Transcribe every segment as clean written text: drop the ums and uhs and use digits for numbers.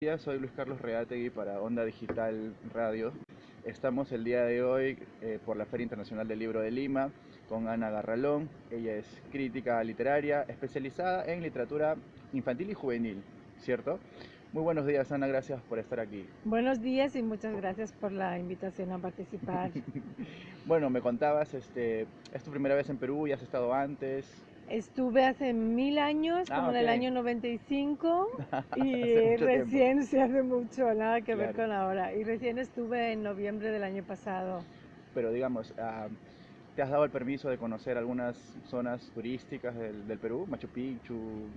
Días, soy Luis Carlos Reategui para Onda Digital Radio. Estamos el día de hoy por la Feria Internacional del Libro de Lima con Ana Garralón. Ella es crítica literaria especializada en literatura infantil y juvenil, ¿cierto? Muy buenos días, Ana, gracias por estar aquí. Buenos días y muchas gracias por la invitación a participar. Bueno, me contabas, es tu primera vez en Perú, ya has estado antes. Estuve hace 1000 años, Ah, como en ok, el año 95, hace y mucho tiempo. recién, sí, hace mucho, nada que ver Claro, con ahora. Y recién estuve en noviembre del año pasado. pero digamos, ¿te has dado el permiso de conocer algunas zonas turísticas del Perú? Machu Picchu,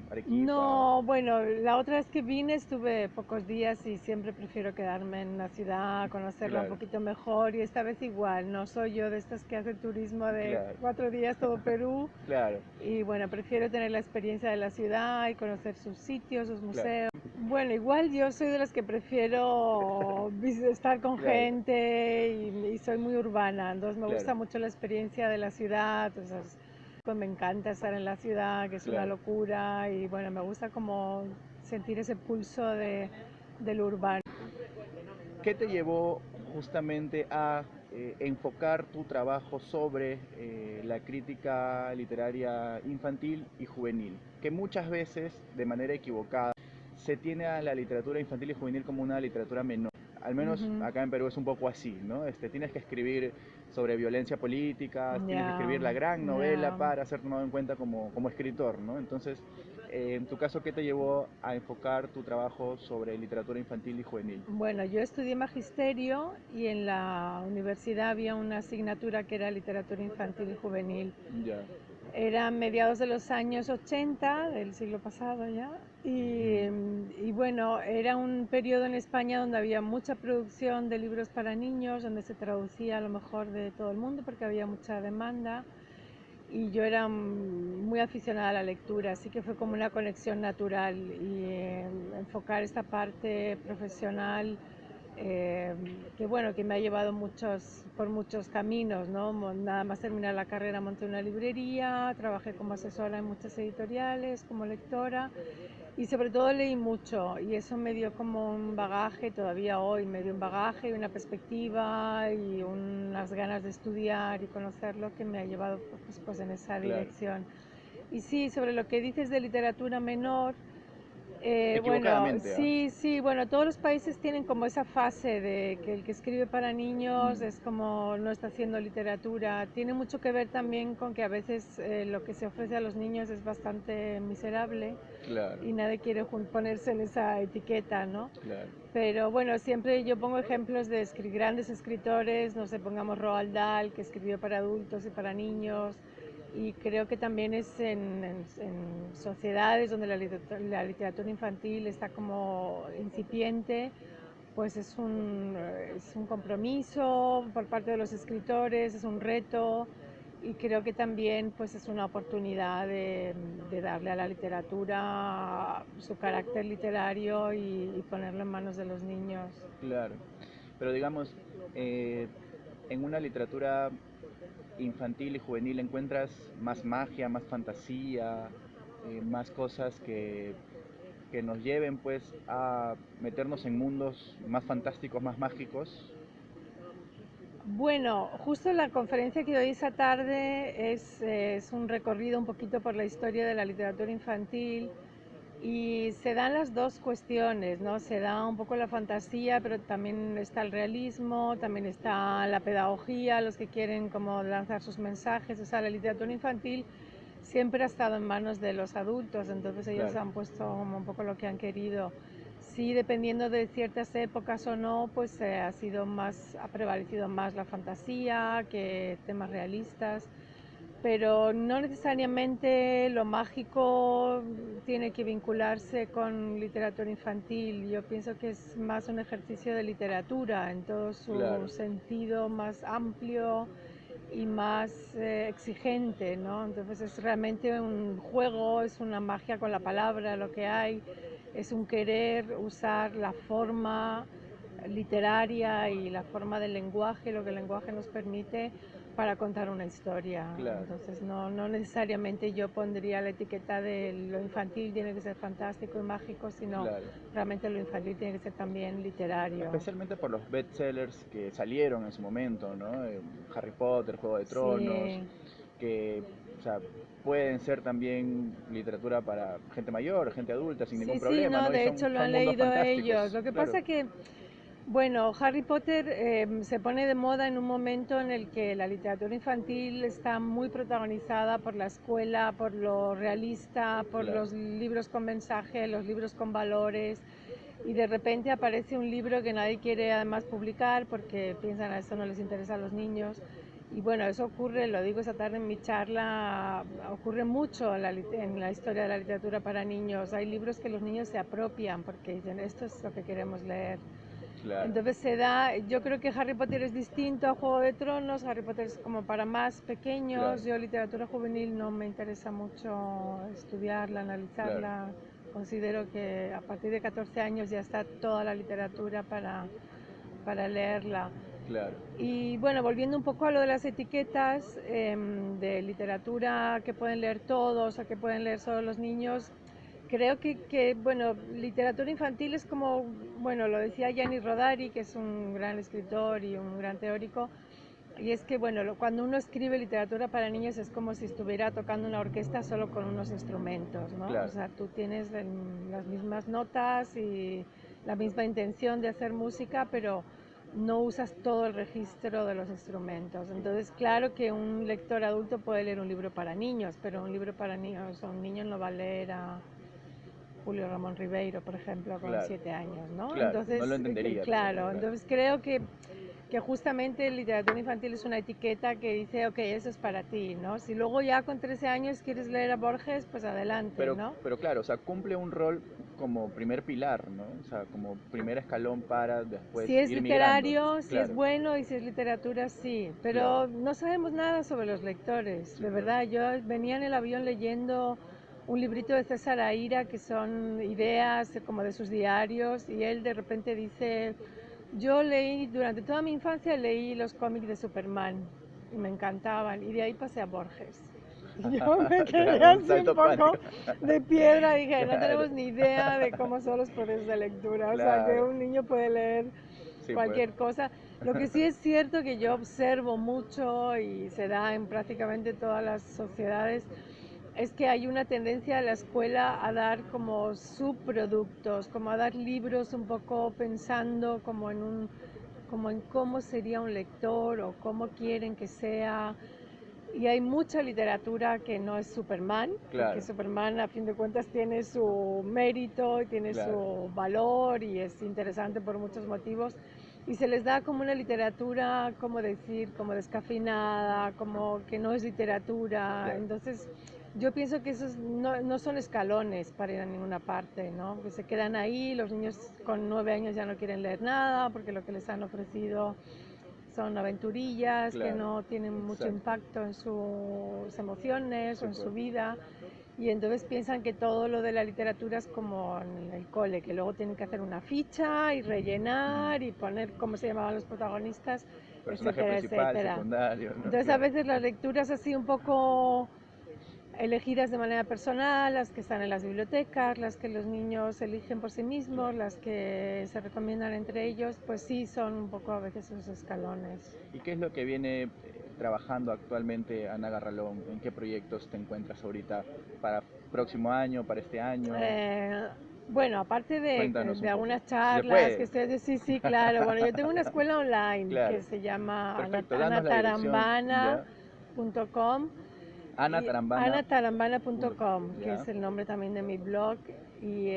Arequipa. No, bueno, la otra vez que vine estuve pocos días y siempre prefiero quedarme en la ciudad, conocerla un Claro, poquito mejor y esta vez igual, no soy yo de estas que hacen turismo de claro, 4 días todo Perú claro, y bueno, prefiero tener la experiencia de la ciudad y conocer sus sitios, sus claro, museos. Bueno, igual yo soy de las que prefiero estar con claro, gente y soy muy urbana, entonces me claro, gusta mucho la experiencia de la ciudad, entonces pues me encanta estar en la ciudad, que es una claro. locura y bueno, me gusta como sentir ese pulso del urbano. ¿Qué te llevó justamente a enfocar tu trabajo sobre la crítica literaria infantil y juvenil? Que muchas veces, de manera equivocada, se tiene a la literatura infantil y juvenil como una literatura menor. Al menos Ujú. acá en Perú es un poco así, ¿no? Tienes que escribir sobre violencia política, tienes que Ya, escribir la gran novela ya. para ser tomado en cuenta como escritor, ¿no? Entonces, en tu caso, ¿qué te llevó a enfocar tu trabajo sobre literatura infantil y juvenil? Bueno, yo estudié magisterio y en la universidad había una asignatura que era literatura infantil y juvenil. Ya, Era mediados de los años 80 del siglo pasado ya. Y bueno, era un periodo en España donde había mucha producción de libros para niños, donde se traducía a lo mejor de todo el mundo porque había mucha demanda. Y yo era muy aficionada a la lectura, así que fue como una conexión natural y enfocar esta parte profesional eh, que bueno, que me ha llevado por muchos caminos, ¿no? Nada más terminar la carrera monté una librería, trabajé como asesora en muchas editoriales, como lectora y sobre todo leí mucho y eso me dio como un bagaje, todavía hoy me dio un bagaje y una perspectiva y unas ganas de estudiar y conocerlo que me ha llevado pues en esa claro. dirección. Y sí, sobre lo que dices de literatura menor, bueno, Equivocadamente, ¿ah? sí, sí, bueno, todos los países tienen como esa fase de que el que escribe para niños Mm, es como no está haciendo literatura. Tiene mucho que ver también con que a veces lo que se ofrece a los niños es bastante miserable claro, y nadie quiere ponerse en esa etiqueta, ¿no? claro, Pero bueno, siempre yo pongo ejemplos de grandes escritores, no sé, pongamos Roald Dahl, que escribió para adultos y para niños, y creo que también es en sociedades donde la literatura infantil está como incipiente, pues es un compromiso por parte de los escritores, es un reto y creo que también pues es una oportunidad de darle a la literatura su carácter literario y ponerlo en manos de los niños. claro. Pero digamos, eh, en una literatura infantil y juvenil encuentras más magia, más fantasía, más cosas que nos lleven pues a meternos en mundos más fantásticos, más mágicos. Bueno, justo la conferencia que doy esta tarde es un recorrido un poquito por la historia de la literatura infantil y se dan las dos cuestiones, ¿no? Se da un poco la fantasía, pero también está el realismo, también está la pedagogía, los que quieren como lanzar sus mensajes, o sea, la literatura infantil siempre ha estado en manos de los adultos, entonces ellos Claro, han puesto como un poco lo que han querido. Sí, dependiendo de ciertas épocas o no, pues ha prevalecido más la fantasía que temas realistas, pero no necesariamente lo mágico tiene que vincularse con literatura infantil. Yo pienso que es más un ejercicio de literatura en todo su claro, sentido más amplio y más exigente, ¿no? Entonces es realmente un juego, es una magia con la palabra, lo que hay, es un querer usar la forma literaria y la forma del lenguaje, lo que el lenguaje nos permite para contar una historia. Claro. Entonces no necesariamente yo pondría la etiqueta de lo infantil tiene que ser fantástico y mágico, sino Claro. realmente lo infantil tiene que ser también literario. Especialmente por los bestsellers que salieron en su momento, ¿no? Harry Potter, Juego de Tronos, Sí, que, o sea, pueden ser también literatura para gente mayor, gente adulta, sin ningún sí, problema, no, ¿no? Y de hecho lo son han mundos leído ellos. fantásticos, Lo que claro, pasa que, bueno, Harry Potter se pone de moda en un momento en el que la literatura infantil está muy protagonizada por la escuela, por lo realista, por claro, los libros con mensaje, los libros con valores. Y de repente aparece un libro que nadie quiere además publicar porque piensan a eso no les interesa a los niños. Y bueno, eso ocurre, lo digo esta tarde en mi charla, ocurre mucho en la historia de la literatura para niños. Hay libros que los niños se apropian porque dicen, esto es lo que queremos leer. claro, Entonces se da, yo creo que Harry Potter es distinto a Juego de Tronos, Harry Potter es como para más claro, pequeños, yo literatura juvenil no me interesa mucho estudiarla, claro, analizarla, considero que a partir de 14 años ya está toda la literatura para leerla. claro, Y bueno, volviendo un poco a lo de las etiquetas de literatura que pueden leer todos o que pueden leer solo los niños, creo bueno, literatura infantil es como, bueno, lo decía Gianni Rodari, que es un gran escritor y un gran teórico, y es que, bueno, cuando uno escribe literatura para niños es como si estuviera tocando una orquesta solo con unos instrumentos, ¿no? O claro, sea, tú tienes las mismas notas y la misma intención de hacer música, pero no usas todo el registro de los instrumentos. Entonces, claro que un lector adulto puede leer un libro para niños, pero un libro para niños, un niño no va a leer a Julio Ramón Ribeiro, por ejemplo, con claro, 7 años, ¿no? claro, no lo Entonces, entendería tampoco, claro, claro, entonces creo que justamente literatura infantil es una etiqueta que dice, ok, eso es para ti, ¿no? Si luego ya con 13 años quieres leer a Borges, pues adelante, ¿no? pero claro, o sea, cumple un rol como primer pilar, ¿no? O sea, como primer escalón para después Si es ir migrando, literario, si es claro, bueno y si es literatura, sí, claro, pero no sabemos nada sobre los lectores, sí, de pues, verdad. Yo venía en el avión leyendo un librito de César Aira que son ideas como de sus diarios y él de repente dice, yo leí, durante toda mi infancia leí los cómics de Superman y me encantaban y de ahí pasé a Borges. Y yo me quedé claro, un así un salto poco cuántico, de piedra, dije, no claro, tenemos ni idea de cómo son los procesos de lectura, o sea, que claro, un niño puede leer sí, pues, cualquier cosa. Lo que sí es cierto que yo observo mucho y se da en prácticamente todas las sociedades es que hay una tendencia de la escuela a dar como subproductos, como a dar libros un poco pensando como en cómo sería un lector o cómo quieren que sea. Y hay mucha literatura que no es Superman, porque claro, Superman a fin de cuentas tiene su mérito, tiene claro, su valor y es interesante por muchos motivos. Y se les da como una literatura, como decir, como descafeinada, como que no es literatura. claro. Entonces, yo pienso que esos no son escalones para ir a ninguna parte, ¿no? Que se quedan ahí, los niños con 9 años ya no quieren leer nada porque lo que les han ofrecido son aventurillas que Claro, no tienen mucho exacto. impacto en sus emociones o Sí, en pues. su vida y entonces piensan que todo lo de la literatura es como en el cole, que luego tienen que hacer una ficha y rellenar y poner cómo se llamaban los protagonistas, Personaje etcétera, principal, etcétera. secundario, ¿no? Entonces a Claro. veces las lecturas así un poco elegidas de manera personal, las que están en las bibliotecas, las que los niños eligen por sí mismos, Claro. las que se recomiendan entre ellos, pues sí son un poco a veces esos escalones. ¿Y qué es lo que viene trabajando actualmente Ana Garralón? ¿En qué proyectos te encuentras ahorita para próximo año, para este año? Eh, bueno, aparte Cuéntanos de un poco. algunas Si se charlas que puede. estoy sí, sí, claro. Bueno, yo tengo una escuela online que Claro. se llama Perfecto, danos la dirección ya. anatarambana.com Ana y Tarambana. anatarambana.com, que Ya. es el nombre también de mi blog. Y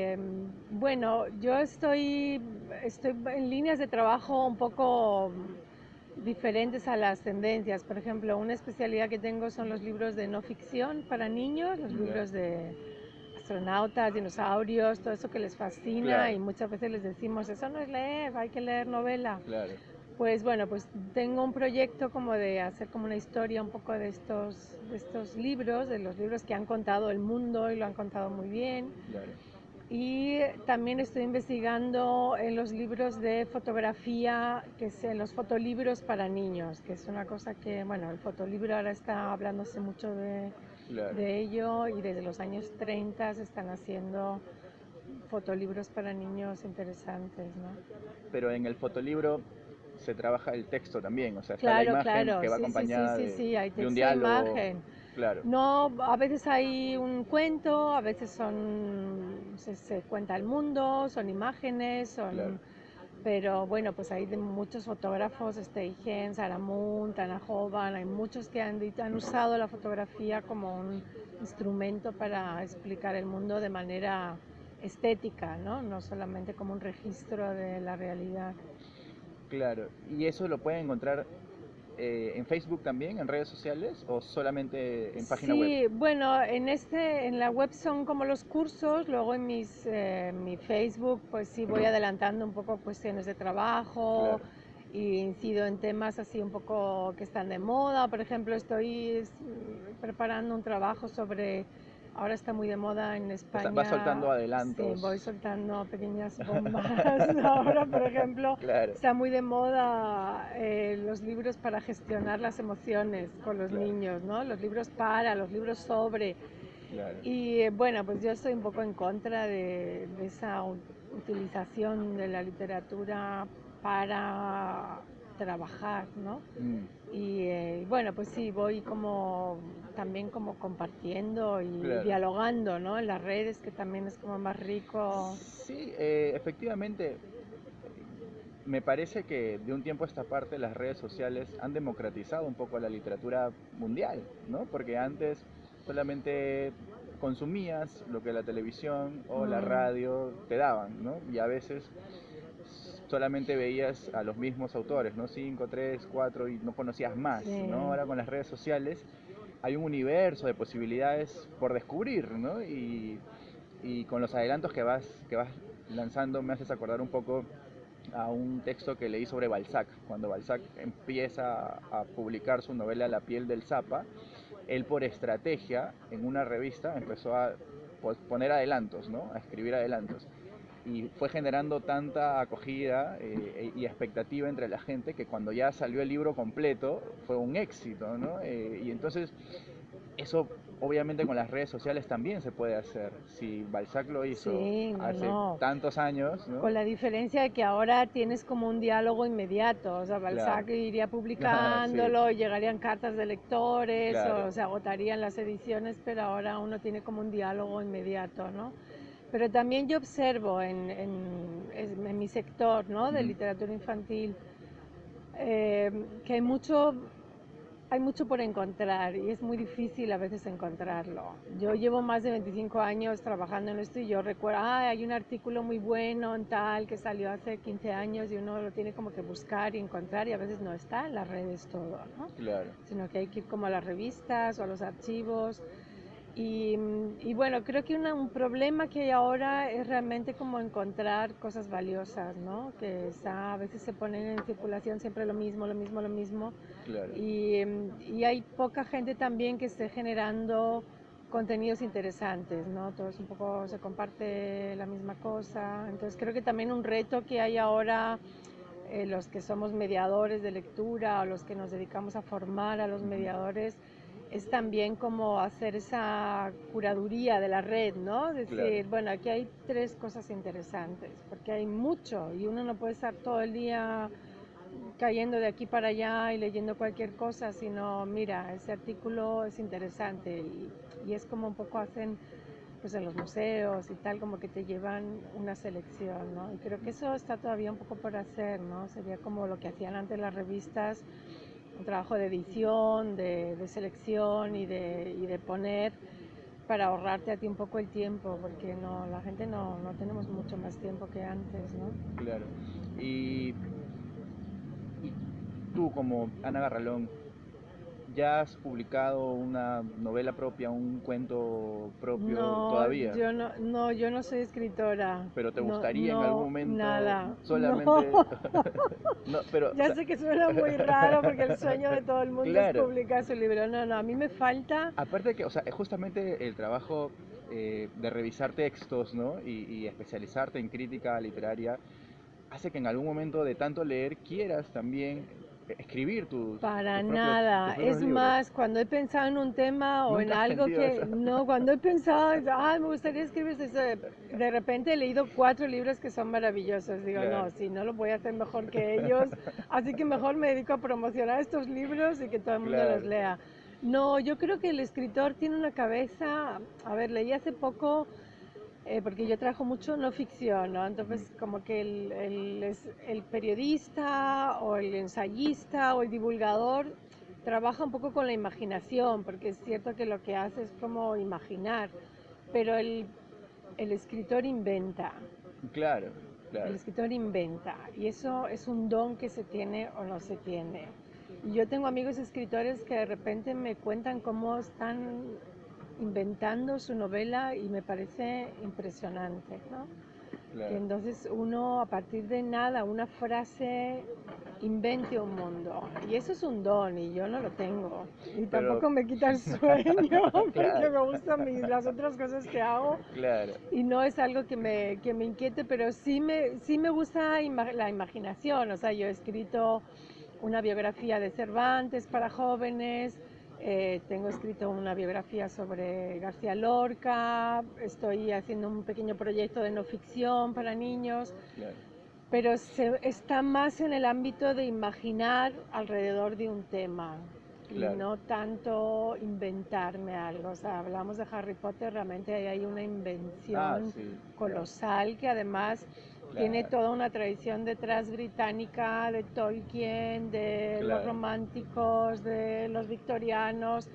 bueno, yo estoy en líneas de trabajo un poco diferentes a las tendencias. Por ejemplo, una especialidad que tengo son los libros de no ficción para niños, los Ya. libros de astronautas, dinosaurios, todo eso que les fascina Claro, y muchas veces les decimos, eso no es leer, hay que leer novela. claro. Pues bueno, pues tengo un proyecto como de hacer como una historia un poco de estos libros, de los libros que han contado el mundo y lo han contado muy bien. Claro. Y también estoy investigando en los libros de fotografía, que es en los fotolibros para niños, que es una cosa que, bueno, el fotolibro ahora está hablándose mucho Claro. de ello, y desde los años 30 se están haciendo fotolibros para niños interesantes, ¿no? Pero en el fotolibro se trabaja el texto también, o sea, está la Claro, imagen claro, que va sí, sí, sí, acompañada sí, sí, hay de un texto e diálogo, imagen. claro, No, a veces hay un cuento, a veces se cuenta el mundo, son imágenes, claro. pero bueno, pues hay de muchos fotógrafos, Steigen, Saramunt, Tana Hoban, hay muchos que han usado la fotografía como un instrumento para explicar el mundo de manera estética, ¿no? No solamente como un registro de la realidad. Claro, y eso lo pueden encontrar en Facebook también, en redes sociales o solamente en página web. Sí, bueno, en la web son como los cursos, luego en mi Facebook pues sí voy adelantando un poco cuestiones de trabajo Claro. y incido en temas así un poco que están de moda. Por ejemplo, estoy preparando un trabajo sobre, ahora está muy de moda en Va soltando España, sí, voy adelantos. soltando pequeñas bombas. Ahora, por ejemplo, Claro, está muy de moda los libros para gestionar las emociones con los claro, niños, ¿no? Los libros para, los libros sobre. claro. Y bueno, pues yo estoy un poco en contra de esa utilización de la literatura para trabajar, ¿no? Mm, Y bueno, pues sí, voy como también como compartiendo y claro. dialogando, ¿no? En las redes, que también es como más rico. Sí, efectivamente, me parece que de un tiempo a esta parte las redes sociales han democratizado un poco la literatura mundial, ¿no? Porque antes solamente consumías lo que la televisión o la Mm, radio te daban, ¿no? Y a veces solamente veías a los mismos autores, ¿no? Cinco, tres, cuatro y no conocías más, ¿no? sí, Ahora con las redes sociales hay un universo de posibilidades por descubrir, ¿no? Y con los adelantos que vas lanzando me haces acordar un poco a un texto que leí sobre Balzac. Cuando Balzac empieza a publicar su novela La piel del Zapa, él por estrategia en una revista empezó a poner adelantos, ¿no? A escribir adelantos. Y fue generando tanta acogida y expectativa entre la gente que cuando ya salió el libro completo fue un éxito, ¿no? Y entonces eso obviamente con las redes sociales también se puede hacer. Si Balzac lo hizo sí, no, hace no. tantos años, ¿no? Con la diferencia de que ahora tienes como un diálogo inmediato, o sea, Claro. Balzac iría Sí, publicándolo y llegarían cartas de lectores claro. o se agotarían las ediciones, pero ahora uno tiene como un diálogo inmediato, ¿no? Pero también yo observo en mi sector, ¿no? De Ujú. literatura infantil, que hay mucho por encontrar y es muy difícil a veces encontrarlo. Yo llevo más de 25 años trabajando en esto y yo recuerdo, hay un artículo muy bueno en tal que salió hace 15 años y uno lo tiene como que buscar y encontrar y a veces no está en las redes todo, ¿no? Claro. Sino que hay que ir como a las revistas o a los archivos. Y bueno, creo que un problema que hay ahora es realmente como encontrar cosas valiosas, ¿no? Que a veces se ponen en circulación siempre lo mismo, lo mismo, lo mismo. Claro. Y hay poca gente también que esté generando contenidos interesantes, ¿no? Todos un poco se comparte la misma cosa. Entonces creo que también un reto que hay ahora, los que somos mediadores de lectura o los que nos dedicamos a formar a los Ujú. mediadores, es también como hacer esa curaduría de la red, ¿no? Claro. Decir, bueno, aquí hay tres cosas interesantes, porque hay mucho y uno no puede estar todo el día cayendo de aquí para allá y leyendo cualquier cosa, sino, mira, ese artículo es interesante y es como un poco hacen pues en los museos y tal, como que te llevan una selección, ¿no? Y creo que eso está todavía un poco por hacer, ¿no? Sería como lo que hacían antes las revistas, un trabajo de edición, de selección y de poner para ahorrarte a ti un poco el tiempo, porque no, la gente no tenemos mucho más tiempo que antes, ¿no? Claro. Y, y tú como Ana Garralón, ¿ya has publicado una novela propia, un cuento propio No, todavía? yo no soy escritora. Pero te No, gustaría en algún no, momento nada. No. solamente... No, pero, o Ya sea, sé que suena muy raro porque el sueño de todo el mundo es claro. publicar su libro. No, no, a mí me falta. Aparte que, o sea, justamente el trabajo de revisar textos, ¿no? Y especializarte en crítica literaria, hace que en algún momento de tanto leer quieras también escribir Para tus nada. propios Es libros. más, cuando he pensado en un tema o en ¿Nunca has algo sentido que eso? no, cuando he pensado, me gustaría escribir eso, de repente he leído 4 libros que son maravillosos. Digo, Claro. no, si no lo voy a hacer mejor que ellos, así que mejor me dedico a promocionar estos libros y que todo el mundo los Claro. lea. No, yo creo que el escritor tiene una cabeza, a ver, leí hace poco porque yo trabajo mucho no ficción, ¿no? Ujú. Entonces, como que el periodista o el ensayista o el divulgador trabaja un poco con la imaginación, porque es cierto que lo que hace es como imaginar, pero el escritor inventa, Claro, el claro. escritor inventa, y eso es un don que se tiene o no se tiene. Y yo tengo amigos escritores que de repente me cuentan cómo están inventando su novela y me parece impresionante, ¿no? Que Claro. entonces uno a partir de nada, una frase, invente un mundo. Y eso es un don y yo no lo tengo. Y Pero, tampoco me quita el sueño porque claro, me gustan las otras cosas que hago claro. y no es algo que me inquiete, pero sí me gusta la imaginación. O sea, yo he escrito una biografía de Cervantes para jóvenes, tengo escrito una biografía sobre García Lorca, estoy haciendo un pequeño proyecto de no ficción para niños, Claro, pero está más en el ámbito de imaginar alrededor de un tema y claro. no tanto inventarme algo. O sea, hablamos de Harry Potter, realmente ahí hay una Ah, invención sí, claro, colosal que además tiene claro, toda una tradición detrás británica de Tolkien, de los claro. románticos, de los victorianos,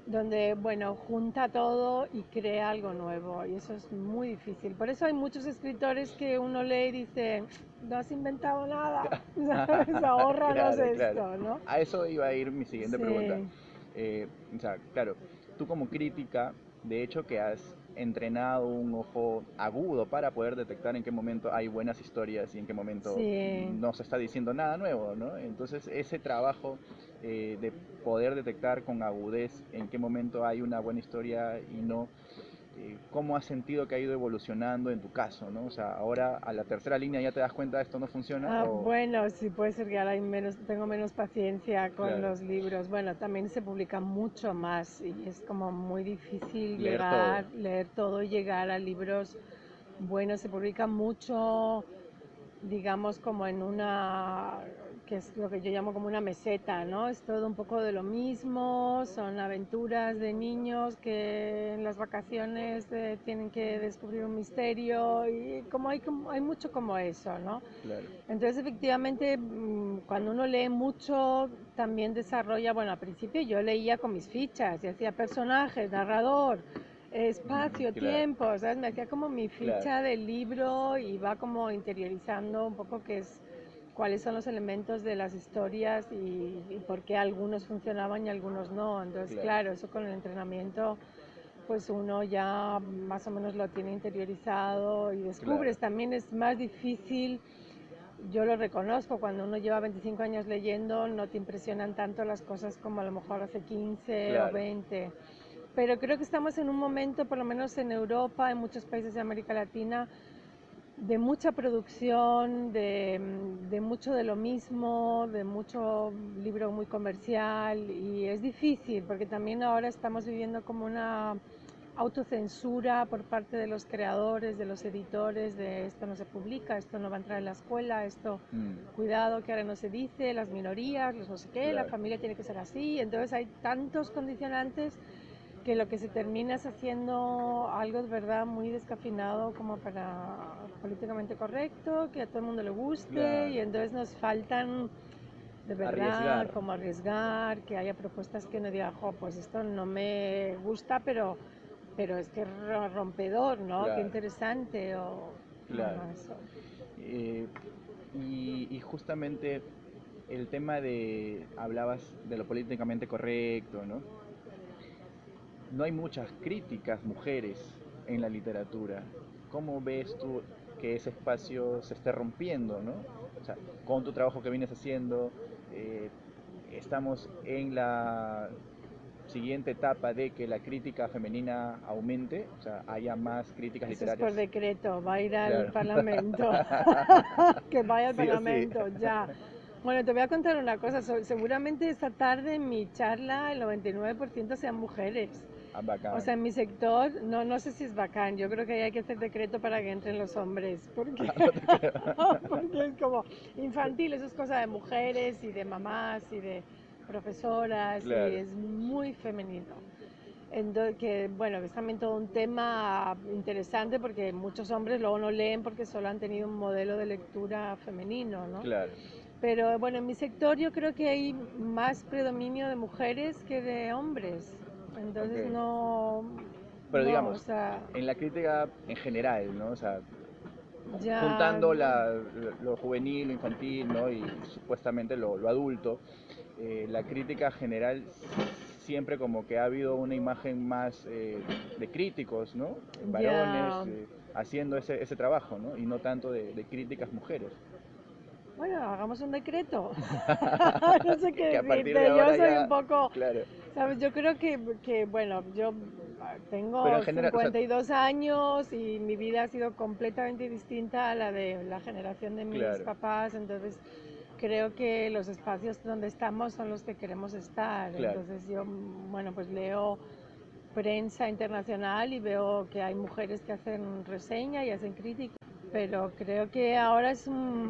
donde, bueno, junta todo y crea algo nuevo, y eso es muy difícil. Por eso hay muchos escritores que uno lee y dice, no has inventado nada, ¿sabes? Ahórranos Claro, claro. esto, ¿no? A eso iba a ir mi siguiente pregunta. Sí, O sea, claro, tú como crítica, de hecho que has entrenado un ojo agudo para poder detectar en qué momento hay buenas historias y en qué momento sí. no se está diciendo nada nuevo, ¿no? Entonces ese trabajo de poder detectar con agudez en qué momento hay una buena historia y no, cómo has sentido que ha ido evolucionando en tu caso, ¿no? O sea, ahora a la tercera línea ya te das cuenta de esto no funciona o... Bueno, sí puede ser que ahora tengo menos paciencia con Claro, los libros. Bueno, también se publica mucho más y es como muy difícil leer todo. leer todo y llegar a libros buenos. Se publica mucho, digamos, como en una, que es lo que yo llamo como una meseta, ¿no? Es todo un poco de lo mismo, son aventuras de niños que en las vacaciones tienen que descubrir un misterio y hay mucho como eso, ¿no? Claro. Entonces, efectivamente, cuando uno lee mucho, también desarrolla, bueno, al principio yo leía con mis fichas y hacía personajes, narrador, espacio, Claro, tiempo, ¿sabes? Me hacía como mi claro, ficha del libro y va como interiorizando un poco cuáles son los elementos de las historias y por qué algunos funcionaban y algunos no. Entonces, claro. claro, eso con el entrenamiento pues uno ya más o menos lo tiene interiorizado y Claro, descubres. También es más difícil, yo lo reconozco, cuando uno lleva 25 años leyendo no te impresionan tanto las cosas como a lo mejor hace 15 o claro. 20. Pero creo que estamos en un momento, por lo menos en Europa, en muchos países de América Latina, de mucha producción, de mucho de lo mismo, de mucho libro muy comercial y es difícil porque también ahora estamos viviendo como una autocensura por parte de los creadores, de los editores, de esto no se publica, esto no va a entrar en la escuela, esto Mm, cuidado que ahora no se dice, las minorías, los no sé qué, la claro. familia tiene que ser así, entonces hay tantos condicionantes que lo que se termina es haciendo algo de verdad muy descafinado como para políticamente correcto, que a todo el mundo le guste y Claro. entonces nos faltan de verdad Arriesgar. como arriesgar, que haya propuestas que uno diga, jo, pues esto no me gusta, pero es que es rompedor, ¿no? Qué Claro, interesante o claro. bueno, eso. Eh, y justamente el tema de, hablabas de lo políticamente correcto, ¿no? No hay muchas críticas mujeres en la literatura. ¿Cómo ves tú que ese espacio se esté rompiendo, ¿no? O sea, con tu trabajo que vienes haciendo, estamos en la siguiente etapa de que la crítica femenina aumente, o sea, haya más críticas Eso es literarias? por decreto, va a ir al Claro. Parlamento. Que vaya al Sí o sí. Parlamento, ya. Bueno, te voy a contar una cosa. Seguramente esta tarde en mi charla el 99% sean mujeres. Ah, O bacán. sea, en mi sector, no sé si es bacán. Yo creo que hay que hacer decreto para que entren los hombres. Porque, No te creo. porque es como infantil, eso es cosa de mujeres y de mamás y de profesoras y Claro, es muy femenino. Entonces, que bueno, que es también todo un tema interesante porque muchos hombres luego no leen porque solo han tenido un modelo de lectura femenino, ¿no? claro. Pero bueno, en mi sector yo creo que hay más predominio de mujeres que de hombres. Ok. Entonces Pero no, o digamos, sea, en la crítica en general, ¿no? O sea, ya, juntando lo juvenil, lo infantil, ¿no? Y supuestamente lo adulto, la crítica general siempre como que ha habido una imagen más de críticos, ¿no? Varones ya, haciendo ese trabajo, ¿no? Y no tanto de críticas mujeres. bueno, hagamos un decreto. No sé Que qué a partir de decirte, yo ahora soy un ya, poco, claro. ¿sabes? Yo creo que bueno, yo Pero en tengo general, o sea, 52 años y mi vida ha sido completamente distinta a la de la generación de mis claro, papás, entonces creo que los espacios donde estamos son los que queremos estar. claro. Entonces yo, bueno, pues leo prensa internacional y veo que hay mujeres que hacen reseña y hacen crítica, pero creo que ahora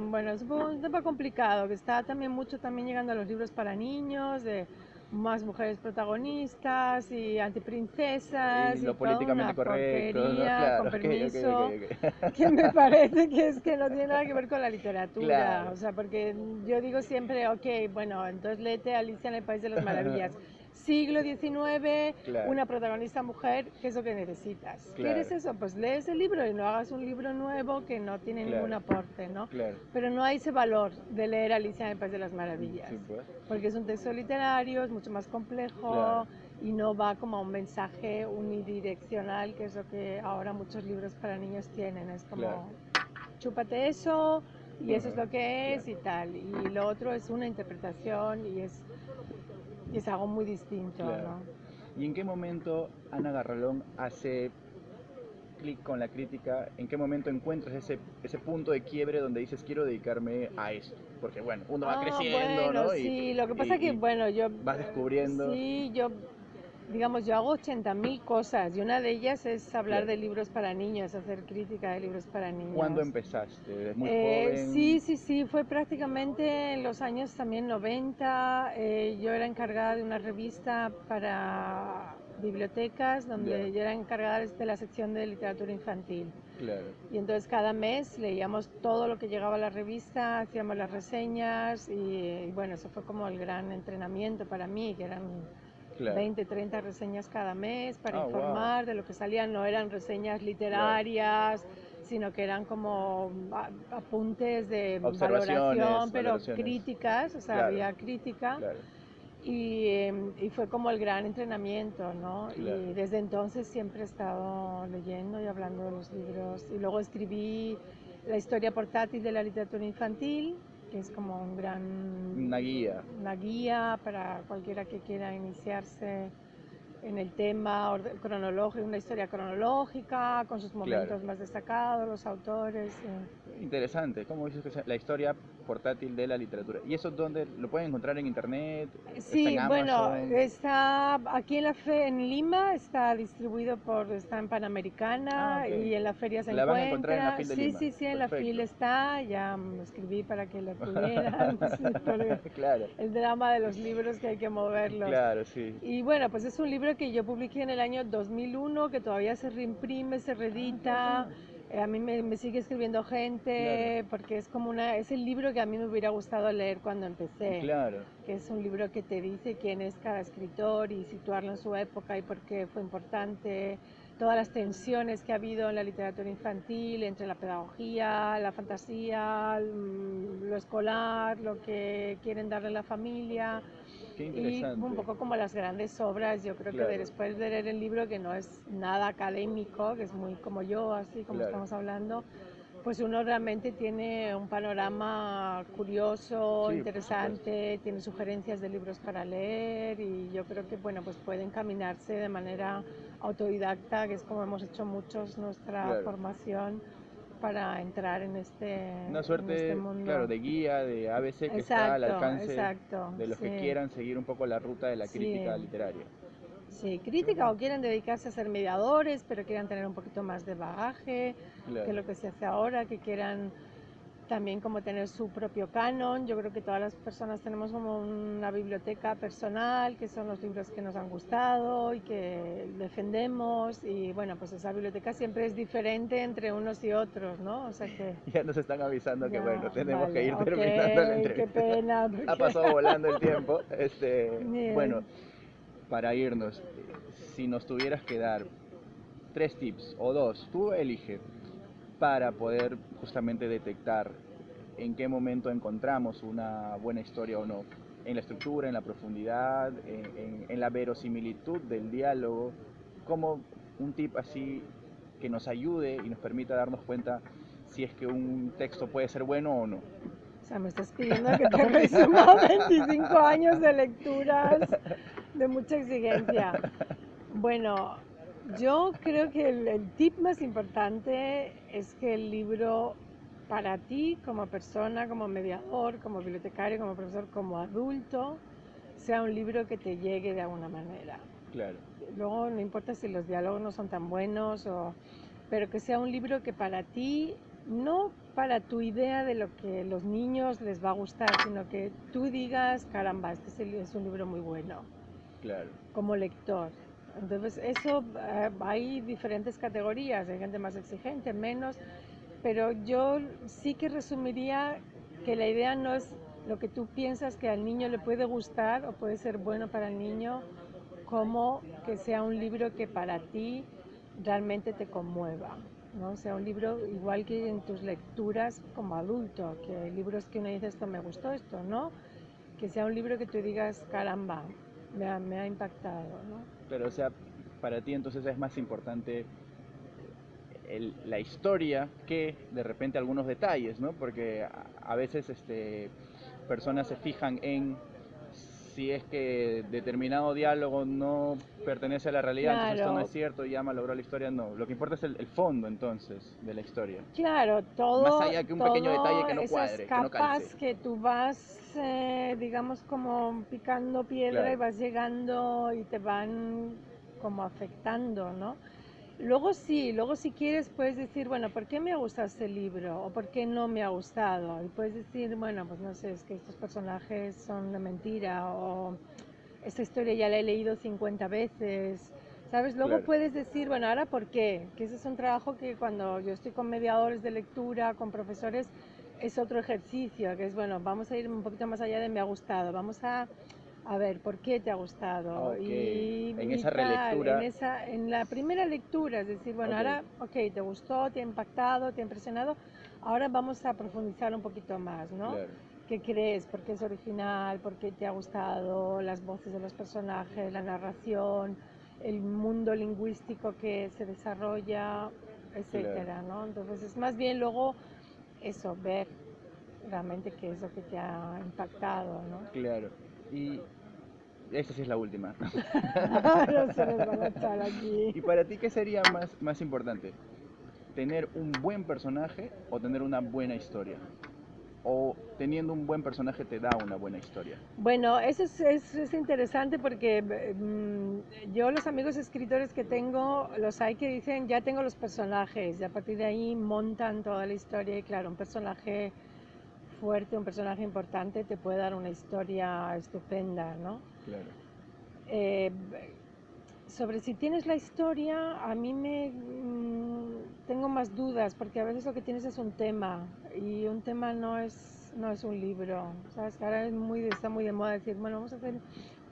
bueno, es un tema complicado, que está también mucho también llegando a los libros para niños, de más mujeres protagonistas y Y antiprincesas y lo toda políticamente una correcto, ¿no? porquería, Claro, con ok, ok, permiso, ok, que ok. me parece que es que no tiene nada que ver con la literatura, Claro, o sea, porque yo digo siempre, ok, bueno, entonces léete Alicia en el País de las Maravillas, siglo XIX, claro, una protagonista mujer, ¿qué es lo que necesitas? ¿Quieres claro, eso? Pues lees el libro y no hagas un libro nuevo que no tiene ningún claro, aporte, ¿no? claro. Pero no hay ese valor de leer Alicia en el País de las Maravillas, Sí, pues, porque es un texto literario, es mucho más complejo claro, y no va como a un mensaje unidireccional, que es lo que ahora muchos libros para niños tienen. Es claro. como, chúpate eso y eso es lo que Claro. es y tal. Y lo otro es una interpretación y es algo muy distinto, Claro. ¿no? ¿Y en qué momento Ana Garralón hace clic con la crítica? ¿En qué momento encuentras ese punto de quiebre donde dices quiero dedicarme a esto? Porque bueno, uno va Ah, creciendo, bueno, ¿no? sí, lo que pasa que, Y bueno, yo, vas descubriendo. sí, yo, digamos, yo hago 80.000 cosas y una de ellas es hablar Claro. de libros para niños, hacer crítica de libros para ¿Cuándo niños. empezaste? ¿Muy Sí, joven? sí, sí, fue prácticamente en los años también 90. Yo era encargada de una revista para bibliotecas, Ya, donde yo era encargada de la sección de literatura infantil. claro, Y entonces cada mes leíamos todo lo que llegaba a la revista, hacíamos las reseñas y bueno, eso fue como el gran entrenamiento para mí, que eran claro. 20, 30 reseñas cada mes para Ah, wow, informar de lo que salía. No eran reseñas claro. literarias, sino que eran como apuntes de valoración, Observaciones, pero valoraciones. críticas, o sea, Claro, había crítica claro, y fue como el gran entrenamiento, ¿no? claro. Y desde entonces siempre he estado leyendo y hablando de los libros. Y luego escribí la historia portátil de la literatura infantil, que es como Una guía, una guía para cualquiera que quiera iniciarse en el tema cronológico, una historia cronológica, con sus claro. momentos más destacados, los autores. Interesante, ¿cómo dices que es la historia portátil de la literatura? ¿Y eso dónde lo pueden encontrar en internet? ¿Está en Sí, bueno, Amazon? está aquí en Lima, está en Ah, Panamericana ok. y en la feria se La van a encontrar en la encuentra. FIL de Sí, Lima. sí, sí, en la Perfecto. fila está, ya escribí para que lo tuvieran, sí, por Claro, el drama de los libros que hay que moverlos. claro, sí. Y bueno, pues es un libro que yo publiqué en el año 2001, que todavía se reimprime, se Ah, qué reedita. bacán. A mí me sigue escribiendo Claro, gente, porque es el libro que a mí me hubiera gustado leer cuando empecé, claro, que es un libro que te dice quién es cada escritor y situarlo en su época y por qué fue importante, todas las tensiones que ha habido en la literatura infantil entre la pedagogía, la fantasía, lo escolar, lo que quieren darle a la familia qué y un interesante. poco como las grandes obras. Yo creo que Claro, después de leer el libro, que no es nada académico, que es muy como yo, así como claro, estamos hablando, pues uno realmente tiene un panorama curioso, Sí, por supuesto. interesante, tiene sugerencias de libros para leer y yo creo que bueno, pues puede encaminarse de manera autodidacta, que es como hemos hecho muchos nuestra Claro. formación para entrar Una en este suerte, claro, mundo. de guía, de ABC que está al Exacto, alcance exacto, de los que sí, quieran seguir un poco la ruta de la sí. crítica literaria. Sí, Qué crítica bueno. o quieren dedicarse a ser mediadores, pero quieran tener un poquito más de bagaje que Claro. lo que se hace ahora, que quieran también como tener su propio canon. Yo creo que todas las personas tenemos como una biblioteca personal, que son los libros que nos han gustado y que defendemos. Y bueno, pues esa biblioteca siempre es diferente entre unos y otros, ¿no? O sea que Ya nos están avisando que bueno, ya, tenemos que vale, ir ok, terminando la qué entrevista. pena, Ha porque... pasado volando el tiempo. Bueno, Bien. para irnos, si nos tuvieras que dar tres tips o dos, tú elige, para poder justamente detectar en qué momento encontramos una buena historia o no, en la estructura, en la profundidad, en la verosimilitud del diálogo, como un tip así que nos ayude y nos permita darnos cuenta si es que un texto puede ser bueno o no. O sea, me estás pidiendo que te resuma 25 años de lecturas de mucha exigencia. Bueno, yo creo que el tip más importante es que el libro para ti como persona, como mediador, como bibliotecario, como profesor, como adulto, sea un libro que te llegue de alguna manera. Claro, Luego no importa si los diálogos no son tan buenos, pero que sea un libro que para ti, no para tu idea de lo que los niños les va a gustar, sino que tú digas, caramba, este es un libro muy bueno, claro, como lector. Entonces, eso hay diferentes categorías, hay gente más exigente, menos, pero yo sí que resumiría que la idea no es lo que tú piensas que al niño le puede gustar o puede ser bueno para el niño, como que sea un libro que para ti realmente te conmueva, ¿no? Sea un libro igual que en tus lecturas como adulto, que hay libros que uno dice esto me gustó, esto no, que sea un libro que tú digas caramba, me ha impactado, ¿no? pero o sea, para ti entonces es más importante la historia que de repente algunos detalles, ¿no? Porque a veces personas se fijan en si es que determinado diálogo no pertenece a la realidad, entonces esto no es Claro, cierto y ya malogró la historia, no. Lo que importa es el fondo entonces de la historia. claro, Más allá que un pequeño detalle todo que no esas cuadre, que no calce. capas que tú vas, digamos, como picando piedra y Claro, vas llegando y te van como afectando, ¿no? Luego sí, luego si quieres puedes decir, bueno, ¿por qué me ha gustado este libro? ¿O por qué no me ha gustado? Y puedes decir, bueno, pues no sé, es que estos personajes son de mentira o esta historia ya la he leído 50 veces, ¿sabes? Luego claro, puedes decir, bueno, ¿ahora por qué? Que ese es un trabajo que cuando yo estoy con mediadores de lectura, con profesores, es otro ejercicio, que es, bueno, vamos a ir un poquito más allá de me ha gustado, vamos a ver, ¿por qué te ha gustado? ok. En Y esa tal, relectura, en la primera lectura, es decir, bueno, ok, ahora, ok, te gustó, te ha impactado, te ha impresionado, ahora vamos a profundizar un poquito más, ¿no? claro, ¿Qué crees? ¿Por qué es original? ¿Por qué te ha gustado? Las voces de los personajes, la narración, el mundo lingüístico que se desarrolla, claro, etcétera, ¿no? Entonces es más bien luego eso, ver realmente qué es lo que te ha impactado, ¿no? claro. Y esta sí es la última. No se nos van a echar aquí. ¿Y para ti qué sería más importante? ¿Tener un buen personaje o tener una buena historia? ¿O teniendo un buen personaje te da una buena historia? Bueno, eso es interesante porque yo los amigos escritores que tengo, los hay que dicen, ya tengo los personajes, y a partir de ahí montan toda la historia y claro, un personaje fuerte, un personaje importante te puede dar una historia estupenda, ¿no? Claro, Eh, sobre si tienes la historia, a mí tengo más dudas porque a veces lo que tienes es un tema y un tema no es un libro. Sabes que ahora está muy de moda decir, bueno, vamos a hacer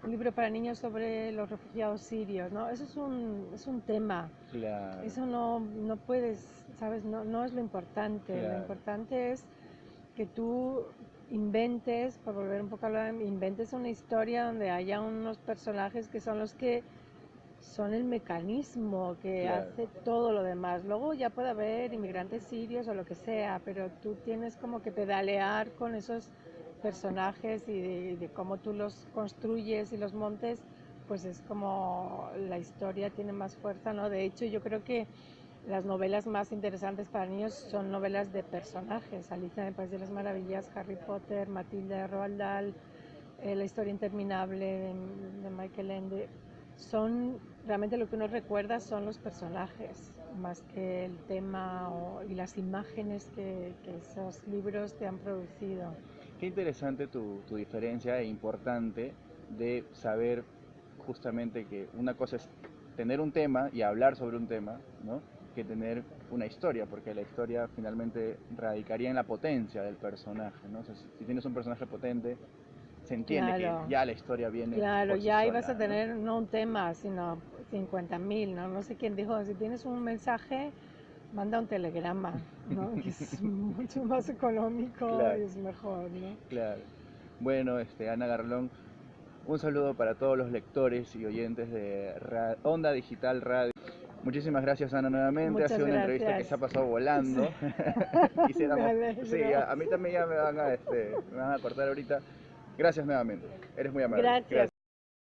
un libro para niños sobre los refugiados sirios, ¿no? Eso es un tema. claro, Eso no puedes, ¿sabes? No es lo importante. Lo claro, importante es que tú inventes, por volver un poco a hablar, inventes una historia donde haya unos personajes que son los que son el mecanismo que Claro. hace todo lo demás. Luego ya puede haber inmigrantes sirios o lo que sea, pero tú tienes como que pedalear con esos personajes y de cómo tú los construyes y los montes, pues es como la historia tiene más fuerza, ¿no? De hecho, yo creo que las novelas más interesantes para niños son novelas de personajes. Alicia en el País de las Maravillas, Harry Potter, Matilda de Roald Dahl, La historia interminable de Michael Ende. Son realmente lo que uno recuerda son los personajes, más que el tema y las imágenes que esos libros te han producido. Qué interesante tu diferencia e importante de saber justamente que una cosa es tener un tema y hablar sobre un tema, ¿no? Que tener una historia, porque la historia finalmente radicaría en la potencia del personaje, ¿no? O sea, si tienes un personaje potente, se entiende que Claro, ya la historia viene claro, por sí ya ibas sola, a ¿no? tener no un tema, sino 50.000, ¿no? No sé quién dijo, si tienes un mensaje, manda un telegrama, ¿no? Que es mucho más económico y Claro, es mejor, ¿no? claro. Bueno, Ana Garlón, un saludo para todos los lectores y oyentes de Onda Digital Radio. Muchísimas gracias, Ana, nuevamente. Ha Muchas sido una entrevista que gracias. se ha pasado Sí, volando. me Quisiéramos, sí, alegro. a mí también ya me van a cortar ahorita. Gracias nuevamente. Eres muy amable. Gracias. Gracias.